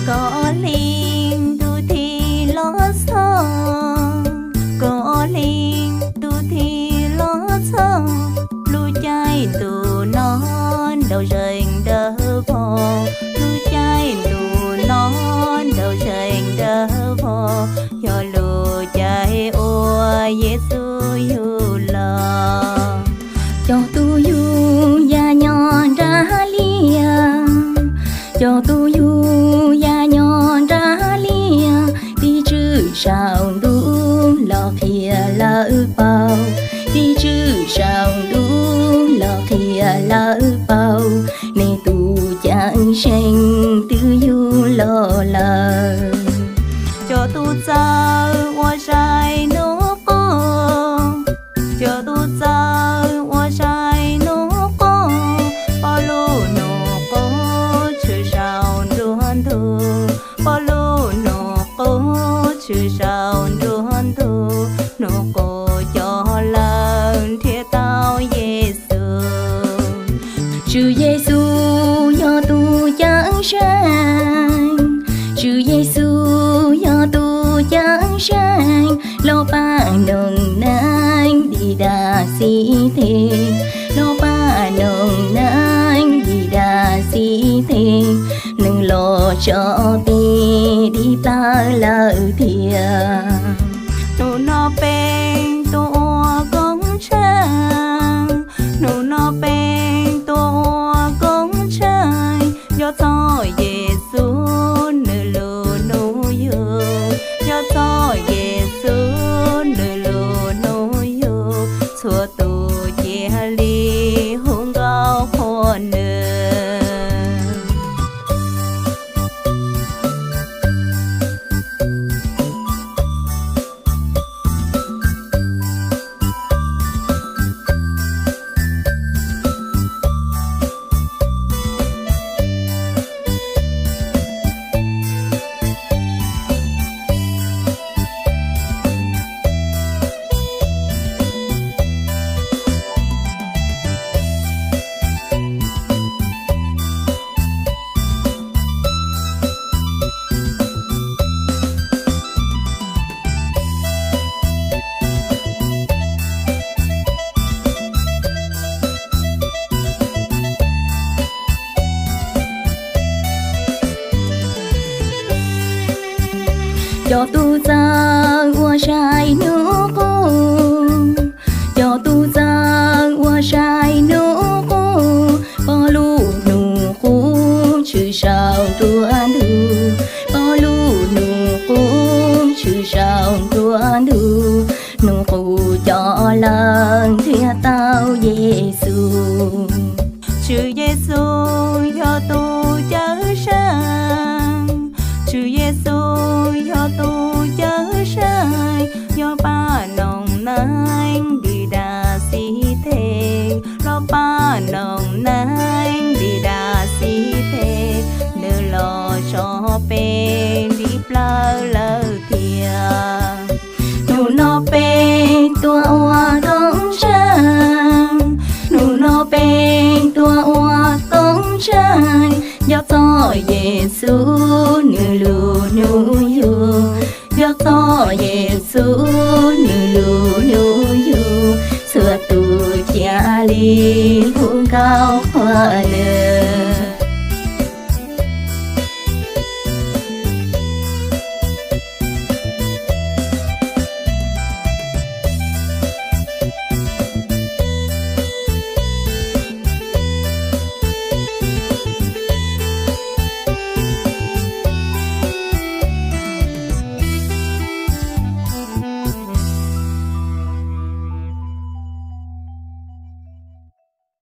có liên tu thì lo sợ, có liên tu thì lo sợ, lu chạy tu non đầu trời đỡ vò, lu chạy tu non đầu trời đỡ vò, cho lu chạy ô Giêsu yêu lo, cho tu yêu ya nhon ra lia, cho tu yêu ya nhon ra lia, đi chữ sao đúng lo kia lỡ bao, đi chữ sao đúng lo kia lỡ bao, nên tu chẳng sinh tư yêu lo lờ, cho tu sao hoa sai nó có, cho tu sao hoa sai nó có, bao lô nó có chữ sao đoan thu, bao lô nó có chữ sao đoan thu, nó có cho lần thiết tao Giêsu, chữ Giêsu do tu chẳng sang, chữ Giêsu do tu chẳng sang, lo ba nồng nang đi đa sĩ thế, lo ba nồng nang đi đa sĩ thế, nâng lo cho tê đi ta lỡ thìa, nụ nó bên tô công trang, nụ nó bên tô công trang, do cho Giêsu nửa lù nụ yêu, do cho Giêsu nửa lù nụ yêu, xua tu chia ly hôn gạo hôn nửa. Cho tu ra hoa sai nước cô, cho tu ra hoa sai nước cô, bao lu nụ cô chữ sao tuan du, bao lu nụ cô chữ sao tuan du, nụ cô cho lần thia tao Giêsu, chữ Giêsu cho tu chớ sang, chữ Giêsu cho tu chớ sai, do ba nồng nang đi đa sĩ thế, lo ba nồng nang đi đa sĩ thế, nơ lo cho bên đi plơ lơ thìa, nụ nó bên tua hoa công trang, nụ nó bên tua hoa công trang, do cho Giêsu nửa lù nụ yêu, do cho Giêsu nửa lù nụ yêu, xưa tu chia ly hôn cao hoa nở.